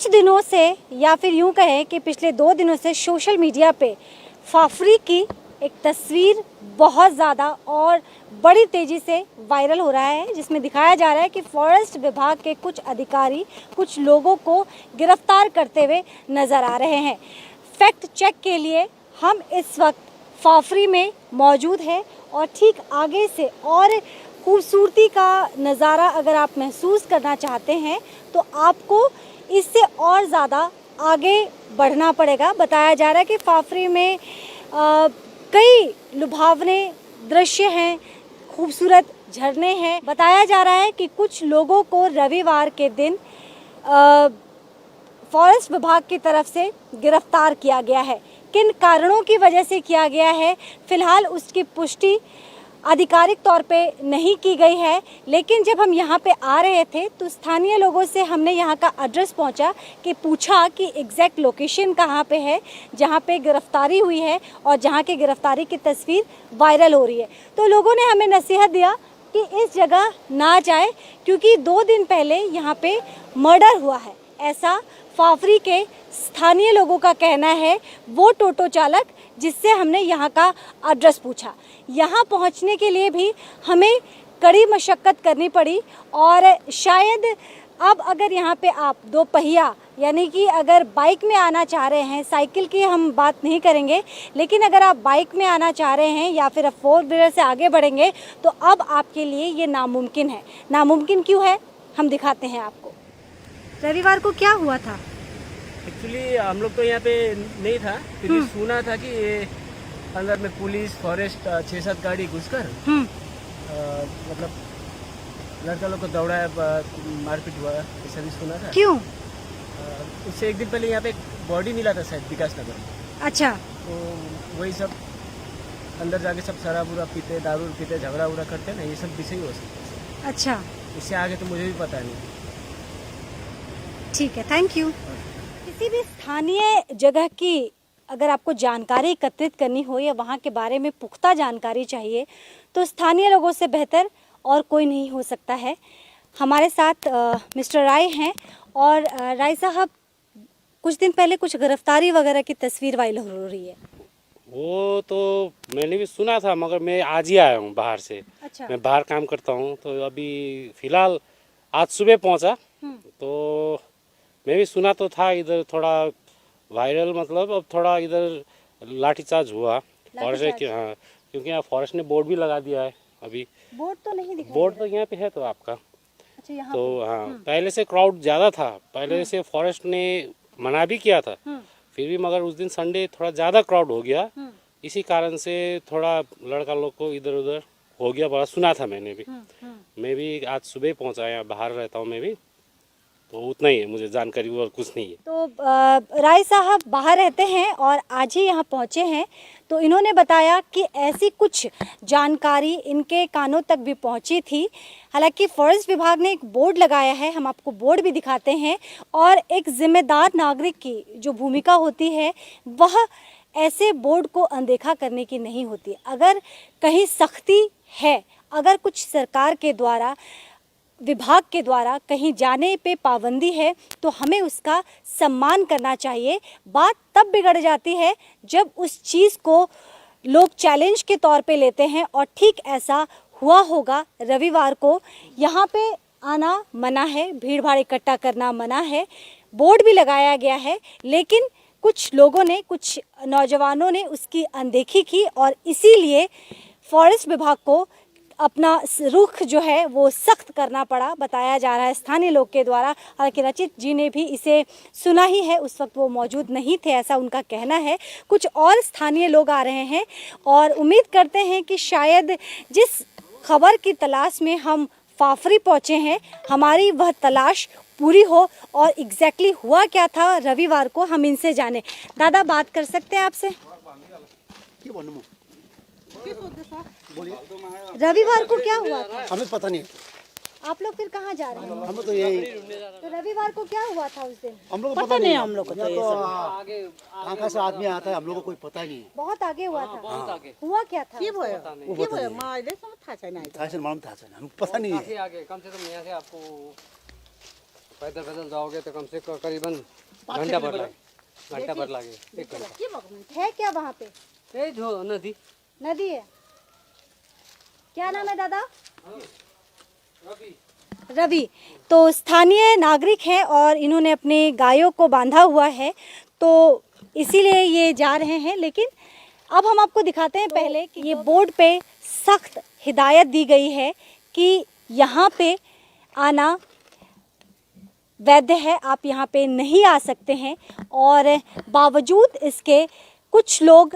कुछ दिनों से या फिर यूं कहें कि पिछले 2 दिनों से सोशल मीडिया पे फाफरी की एक तस्वीर बहुत ज़्यादा और बड़ी तेज़ी से वायरल हो रहा है, जिसमें दिखाया जा रहा है कि फॉरेस्ट विभाग के कुछ अधिकारी कुछ लोगों को गिरफ्तार करते हुए नज़र आ रहे हैं। फैक्ट चेक के लिए हम इस वक्त फाफरी में मौजूद हैं और ठीक आगे से और खूबसूरती का नज़ारा अगर आप महसूस करना चाहते हैं तो आपको इससे और ज़्यादा आगे बढ़ना पड़ेगा। बताया जा रहा है कि फाफरी में कई लुभावने दृश्य हैं, खूबसूरत झरने हैं। बताया जा रहा है कि कुछ लोगों को रविवार के दिन फॉरेस्ट विभाग की तरफ से गिरफ्तार किया गया है। किन कारणों की वजह से किया गया है फिलहाल उसकी पुष्टि आधिकारिक तौर पे नहीं की गई है, लेकिन जब हम यहाँ पे आ रहे थे तो स्थानीय लोगों से हमने यहाँ का एड्रेस पूछा कि एग्जैक्ट लोकेशन कहाँ पे है जहाँ पे गिरफ्तारी हुई है और जहाँ के गिरफ्तारी की तस्वीर वायरल हो रही है। तो लोगों ने हमें नसीहत दिया कि इस जगह ना जाए क्योंकि 2 दिन पहले यहाँ पे मर्डर हुआ है, ऐसा फाफरी के स्थानीय लोगों का कहना है। वो टोटो चालक जिससे हमने यहाँ का एड्रेस पूछा, यहाँ पहुँचने के लिए भी हमें कड़ी मशक्क़त करनी पड़ी और शायद अब अगर यहाँ पे आप 2 पहिया यानी कि अगर बाइक में आना चाह रहे हैं, साइकिल की हम बात नहीं करेंगे, लेकिन अगर आप बाइक में आना चाह रहे हैं या फिर 4 व्हीलर से आगे बढ़ेंगे तो अब आपके लिए ये नामुमकिन है। नामुमकिन क्यों है हम दिखाते हैं आपको। रविवार को क्या हुआ था? एक्चुअली हम लोग तो यहाँ पे नहीं था, फिर भी सुना था कि ये अंदर में पुलिस फॉरेस्ट 6-7 गाड़ी घुसकर मतलब लड़का लोग को दौड़ाया, मारपीट हुआ, ऐसा भी सुना था। क्यों? उससे एक दिन पहले यहाँ पे एक बॉडी मिला था शायद विकास नगर में। अच्छा, तो वही सब अंदर जाके सब शराब उरा पीते, दारू पीते, झगड़ा उड़ा करते ना, ये सब विषय हो सकता है। अच्छा, इससे आगे तो मुझे भी पता नहीं। ठीक है, थैंक यू। किसी भी स्थानीय जगह की अगर आपको जानकारी एकत्रित करनी हो या वहाँ के बारे में पुख्ता जानकारी चाहिए तो स्थानीय लोगों से बेहतर और कोई नहीं हो सकता है। हमारे साथ मिस्टर राय हैं और राय साहब, कुछ दिन पहले कुछ गिरफ्तारी वगैरह की तस्वीर वायरल हो रही है। वो तो मैंने भी सुना था, मगर मैं आज ही आया हूँ बाहर से। अच्छा। मैं बाहर काम करता हूँ तो अभी फ़िलहाल आज सुबह पहुँचा। तो मैं भी सुना तो था इधर थोड़ा वायरल, मतलब अब थोड़ा इधर लाठीचार्ज हुआ फॉरेस्ट के। हाँ, क्योंकि यहाँ फॉरेस्ट ने बोर्ड भी लगा दिया है। अभी बोर्ड तो नहीं दिखाई बोर्ड तो यहाँ पे है तो आपका। अच्छा, यहाँ तो हाँ, पहले से क्राउड ज़्यादा था, पहले से फॉरेस्ट ने मना भी किया था, फिर भी मगर उस दिन संडे थोड़ा ज़्यादा क्राउड हो गया। इसी कारण से थोड़ा लड़का लोग को इधर उधर हो गया, बड़ा सुना था मैंने भी। मैं भी आज सुबह पहुंचा, यहाँ बाहर रहता हूँ मैं भी, तो उतना ही है मुझे जानकारी, और कुछ नहीं है। तो राय साहब बाहर रहते हैं और आज ही यहाँ पहुँचे हैं, तो इन्होंने बताया कि ऐसी कुछ जानकारी इनके कानों तक भी पहुँची थी। हालांकि फॉरेस्ट विभाग ने एक बोर्ड लगाया है, हम आपको बोर्ड भी दिखाते हैं, और एक जिम्मेदार नागरिक की जो भूमिका होती है वह ऐसे बोर्ड को अनदेखा करने की नहीं होती। अगर कहीं सख्ती है, अगर कुछ सरकार के द्वारा, विभाग के द्वारा कहीं जाने पे पाबंदी है तो हमें उसका सम्मान करना चाहिए। बात तब बिगड़ जाती है जब उस चीज़ को लोग चैलेंज के तौर पे लेते हैं, और ठीक ऐसा हुआ होगा। रविवार को यहाँ पे आना मना है, भीड़ भाड़ इकट्ठा करना मना है, बोर्ड भी लगाया गया है, लेकिन कुछ लोगों ने, कुछ नौजवानों ने उसकी अनदेखी की और इसीलिए फॉरेस्ट विभाग को अपना रुख जो है वो सख्त करना पड़ा, बताया जा रहा है स्थानीय लोग के द्वारा। हालांकि रचित जी ने भी इसे सुना ही है, उस वक्त वो मौजूद नहीं थे, ऐसा उनका कहना है। कुछ और स्थानीय लोग आ रहे हैं और उम्मीद करते हैं कि शायद जिस खबर की तलाश में हम फाफरी पहुँचे हैं, हमारी वह तलाश पूरी हो और एग्जैक्टली हुआ क्या था रविवार को हम इनसे जाने। दादा, बात कर सकते हैं आपसे? रविवार को क्या हुआ था? हमें पता नहीं। आप लोग फिर कहाँ जा रहे हैं? हम तो यही, तो रविवार को क्या हुआ था उस दिन? हम लोग को पता नहीं। हम लोग को तो कहाँ से आदमी आता है, हम लोग को कोई पता ही नहीं। बहुत आगे हुआ था। हुआ क्या था? वो पता नहीं, था से मालूम था से हमको पता नहीं है। कम से कम यहाँ से आपको पैदल पैदल जाओगे तो कम से कम करीबन घंटा भर लागे 1 घंटा। है क्या वहाँ पे? ये जो नदी नदी है। क्या नाम है दादा? रवि। तो स्थानीय नागरिक हैं और इन्होंने अपने गायों को बांधा हुआ है, तो इसीलिए ये जा रहे हैं। लेकिन अब हम आपको दिखाते हैं पहले कि ये बोर्ड पे सख्त हिदायत दी गई है कि यहाँ पे आना वैध है, आप यहाँ पे नहीं आ सकते हैं। और बावजूद इसके कुछ लोग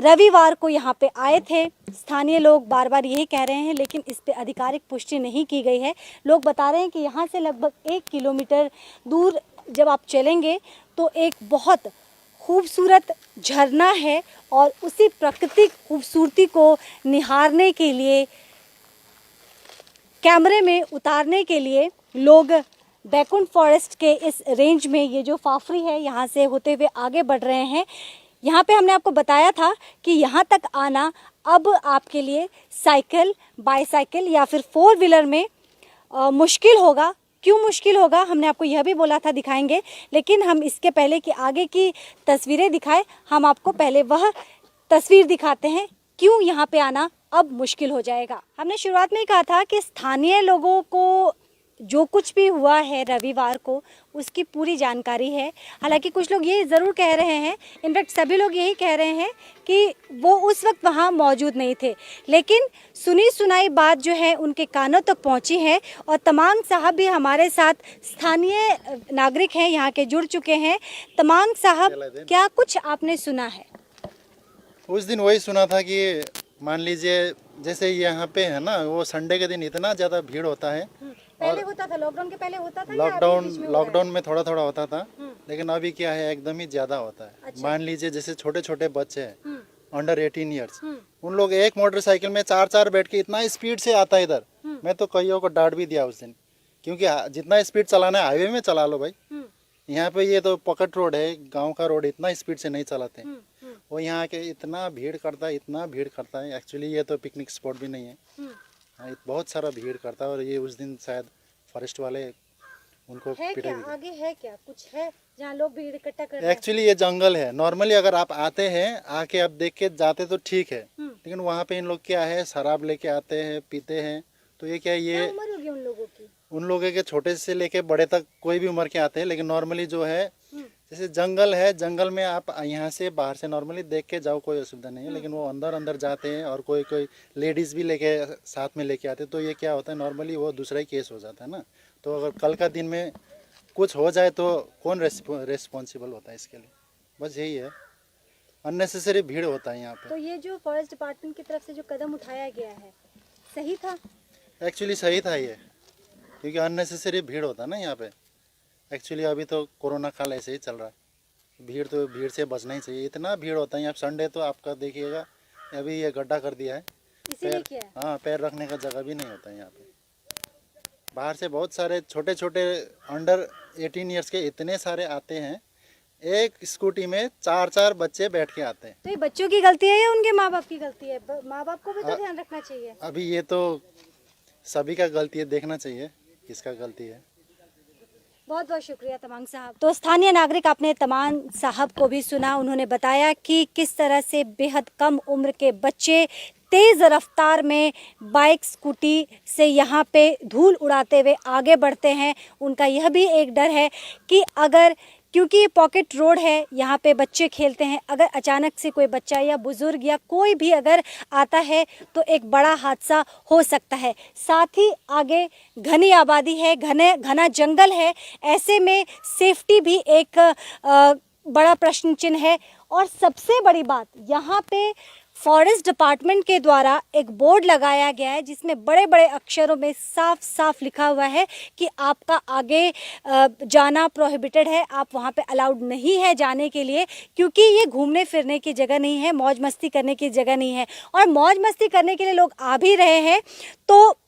रविवार को यहाँ पे आए थे। स्थानीय लोग बार बार यही कह रहे हैं, लेकिन इस पे आधिकारिक पुष्टि नहीं की गई है। लोग बता रहे हैं कि यहाँ से लगभग 1 किलोमीटर दूर जब आप चलेंगे तो एक बहुत खूबसूरत झरना है और उसी प्राकृतिक खूबसूरती को निहारने के लिए, कैमरे में उतारने के लिए लोग बैकुंठ फॉरेस्ट के इस रेंज में, ये जो फाफरी है, यहाँ से होते हुए आगे बढ़ रहे हैं। यहाँ पे हमने आपको बताया था कि यहाँ तक आना अब आपके लिए साइकिल, बाईसाइकिल या फिर 4 व्हीलर में मुश्किल होगा। क्यों मुश्किल होगा हमने आपको यह भी बोला था, दिखाएंगे। लेकिन हम इसके पहले कि आगे की तस्वीरें दिखाएं, हम आपको पहले वह तस्वीर दिखाते हैं क्यों यहाँ पे आना अब मुश्किल हो जाएगा। हमने शुरुआत में ही कहा था कि स्थानीय लोगों को जो कुछ भी हुआ है रविवार को, उसकी पूरी जानकारी है। हालांकि कुछ लोग ये ज़रूर कह रहे हैं, इनफैक्ट सभी लोग यही कह रहे हैं कि वो उस वक्त वहाँ मौजूद नहीं थे, लेकिन सुनी सुनाई बात जो है उनके कानों तक पहुँची है। और तमांग साहब भी हमारे साथ स्थानीय नागरिक हैं, यहाँ के जुड़ चुके हैं। तमांग साहब, क्या कुछ आपने सुना है? उस दिन वही सुना था कि मान लीजिए जैसे यहाँ पे है ना, वो संडे के दिन इतना ज़्यादा भीड़ होता है। पहले होता था, लॉकडाउन के पहले होता था या अभी बीच में हो रहा है? लॉकडाउन में थोड़ा थोड़ा होता था, लेकिन अभी क्या है, एकदम ही ज़्यादा होता है। अच्छा। मान लीजिए जैसे छोटे छोटे बच्चे हैं अंडर 18 ईयर्स, उन लोग एक मोटरसाइकिल में 4-4 बैठ के इतना स्पीड से आता है इधर। मैं तो कईयों को डांट भी दिया उस दिन, क्योंकि जितना स्पीड चलाना है हाईवे में चला लो भाई। यहाँ पे ये तो पकड़ रोड है, गांव का रोड, इतना स्पीड से नहीं चलाते। वो यहाँ के इतना भीड़ करता है, इतना भीड़ करता है। एक्चुअली ये तो पिकनिक स्पॉट भी नहीं है, बहुत सारा भीड़ करता है। और ये उस दिन शायद फॉरेस्ट वाले उनको है पिटे क्या भी थे। आगे है क्या कुछ है जहाँ लोग भीड़ इकट्ठा कर रहे हैं? एक्चुअली ये जंगल है। नॉर्मली अगर आप आते हैं, आके आप देख के जाते तो ठीक है, लेकिन वहाँ पे इन लोग क्या है, शराब लेके आते हैं, पीते हैं। तो ये क्या है, क्या ये उम्र होगी उन लोगों की? उन लोगों के छोटे से लेके बड़े तक कोई भी उम्र के आते हैं। लेकिन नॉर्मली जो है, जैसे जंगल है, जंगल में आप यहाँ से बाहर से नॉर्मली देख के जाओ, कोई असुविधा नहीं है। लेकिन वो अंदर अंदर जाते हैं और कोई कोई लेडीज़ भी लेके साथ में लेके आते हैं। तो ये क्या होता है, नॉर्मली वो दूसरा ही केस हो जाता है ना। तो अगर कल का दिन में कुछ हो जाए तो कौन रेस्पॉन्सिबल होता है इसके लिए? बस यही है, अननेसेसरी भीड़ होता है यहाँ पे। तो ये जो फॉरेस्ट डिपार्टमेंट की तरफ से जो कदम उठाया गया है, सही था? एक्चुअली सही था ये, क्योंकि अननेसेसरी भीड़ होता है ना यहाँ पे। एक्चुअली अभी तो कोरोना काल ऐसे ही चल रहा है, भीड़ से बचना ही चाहिए। इतना भीड़ होता है यहाँ संडे, तो आपका देखिएगा अभी ये गड्ढा कर दिया है, इसीलिए किया है। हाँ, पैर रखने का जगह भी नहीं होता है यहाँ पे। बाहर से बहुत सारे छोटे छोटे अंडर 18 ईयर्स के इतने सारे आते हैं, एक स्कूटी में 4-4 बच्चे बैठ के आते हैं। तो ये बच्चों की गलती है या उनके माँ बाप की गलती है? माँ बाप को भी तो ध्यान रखना चाहिए। अभी ये तो सभी का गलती है, देखना चाहिए किसका गलती है। बहुत बहुत शुक्रिया तमांग साहब। तो स्थानीय नागरिक आपने तमांग साहब को भी सुना, उन्होंने बताया कि किस तरह से बेहद कम उम्र के बच्चे तेज़ रफ्तार में बाइक, स्कूटी से यहाँ पे धूल उड़ाते हुए आगे बढ़ते हैं। उनका यह भी एक डर है कि अगर, क्योंकि ये पॉकेट रोड है, यहाँ पे बच्चे खेलते हैं, अगर अचानक से कोई बच्चा या बुजुर्ग या कोई भी अगर आता है तो एक बड़ा हादसा हो सकता है। साथ ही आगे घनी आबादी है, घना जंगल है, ऐसे में सेफ्टी भी एक बड़ा प्रश्न चिन्ह है। और सबसे बड़ी बात, यहाँ पे फॉरेस्ट डिपार्टमेंट के द्वारा एक बोर्ड लगाया गया है जिसमें बड़े बड़े अक्षरों में साफ साफ लिखा हुआ है कि आपका आगे जाना प्रोहिबिटेड है, आप वहाँ पे अलाउड नहीं है जाने के लिए, क्योंकि ये घूमने फिरने की जगह नहीं है, मौज मस्ती करने की जगह नहीं है। और मौज मस्ती करने के लिए लोग आ भी रहे हैं, तो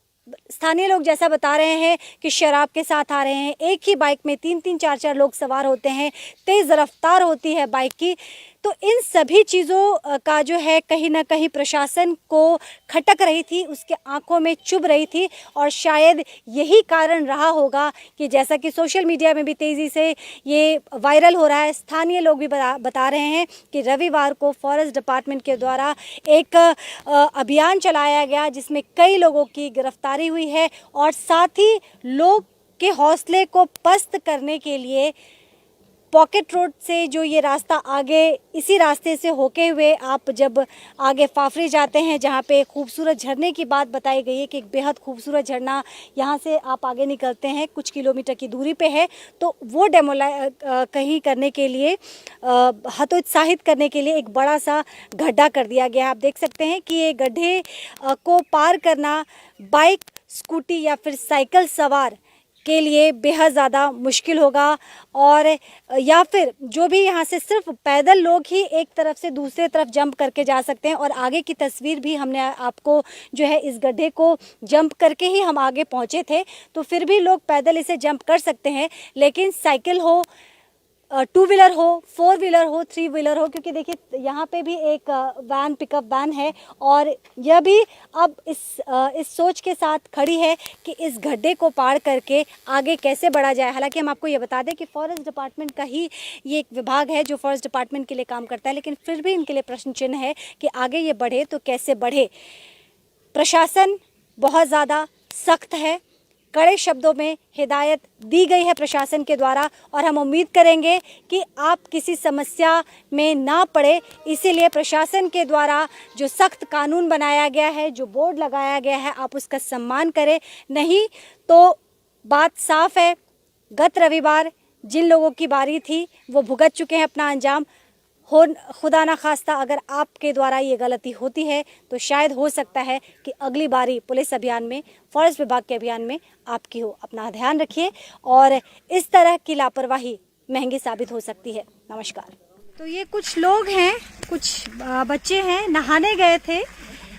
स्थानीय लोग जैसा बता रहे हैं कि शराब के साथ आ रहे हैं, एक ही बाइक में 3-3, 4-4 लोग सवार होते हैं, तेज़ रफ्तार होती है बाइक की। तो इन सभी चीज़ों का जो है कहीं ना कहीं प्रशासन को खटक रही थी, उसके आंखों में चुभ रही थी। और शायद यही कारण रहा होगा कि जैसा कि सोशल मीडिया में भी तेज़ी से ये वायरल हो रहा है, स्थानीय लोग भी बता रहे हैं कि रविवार को फॉरेस्ट डिपार्टमेंट के द्वारा एक अभियान चलाया गया जिसमें कई लोगों की गिरफ्तारी हुई है। और साथ ही लोग के हौसले को पस्त करने के लिए पॉकेट रोड से जो ये रास्ता आगे, इसी रास्ते से होके हुए आप जब आगे फाफरी जाते हैं, जहाँ पे खूबसूरत झरने की बात बताई गई है कि एक बेहद खूबसूरत झरना यहाँ से आप आगे निकलते हैं, कुछ किलोमीटर की दूरी पे है, तो वो कहीं करने के लिए हतोत्साहित करने के लिए एक बड़ा सा गड्ढा कर दिया गया है। आप देख सकते हैं कि ये गड्ढे को पार करना बाइक, स्कूटी या फिर साइकिल सवार के लिए बेहद ज़्यादा मुश्किल होगा। और या फिर जो भी यहाँ से सिर्फ पैदल लोग ही एक तरफ से दूसरे तरफ जंप करके जा सकते हैं। और आगे की तस्वीर भी हमने आपको जो है इस गड्ढे को जंप करके ही हम आगे पहुँचे थे, तो फिर भी लोग पैदल इसे जंप कर सकते हैं। लेकिन साइकिल हो, 2 व्हीलर हो, 4 व्हीलर हो, 3 व्हीलर हो, क्योंकि देखिए यहाँ पे भी एक वैन, पिकअप वैन है और यह भी अब इस सोच के साथ खड़ी है कि इस गड्ढे को पार करके आगे कैसे बढ़ा जाए। हालांकि हम आपको ये बता दें कि फॉरेस्ट डिपार्टमेंट का ही ये एक विभाग है जो फॉरेस्ट डिपार्टमेंट के लिए काम करता है, लेकिन फिर भी इनके लिए प्रश्न चिन्ह है कि आगे ये बढ़े तो कैसे बढ़े। प्रशासन बहुत ज़्यादा सख्त है, कड़े शब्दों में हिदायत दी गई है प्रशासन के द्वारा और हम उम्मीद करेंगे कि आप किसी समस्या में ना पड़े। इसीलिए प्रशासन के द्वारा जो सख्त कानून बनाया गया है, जो बोर्ड लगाया गया है, आप उसका सम्मान करें। नहीं तो बात साफ है, गत रविवार जिन लोगों की बारी थी वो भुगत चुके हैं अपना अंजाम। खुदा ना खास्ता अगर आपके द्वारा ये गलती होती है तो शायद हो सकता है कि अगली बारी पुलिस अभियान में, फॉरेस्ट विभाग के अभियान में आपकी हो। अपना ध्यान रखिए और इस तरह की लापरवाही महंगी साबित हो सकती है। नमस्कार। तो ये कुछ लोग हैं, कुछ बच्चे हैं, नहाने गए थे।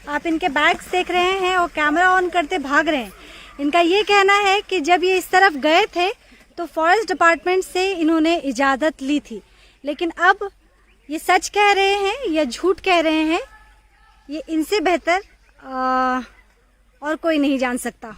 आप इनके बैग्स देख रहे हैं और कैमरा ऑन करते भाग रहे हैं। इनका ये कहना है कि जब ये इस तरफ गए थे तो फॉरेस्ट डिपार्टमेंट से इन्होंने इजाज़त ली थी, लेकिन अब ये सच कह रहे हैं या झूठ कह रहे हैं, ये इनसे बेहतर और कोई नहीं जान सकता।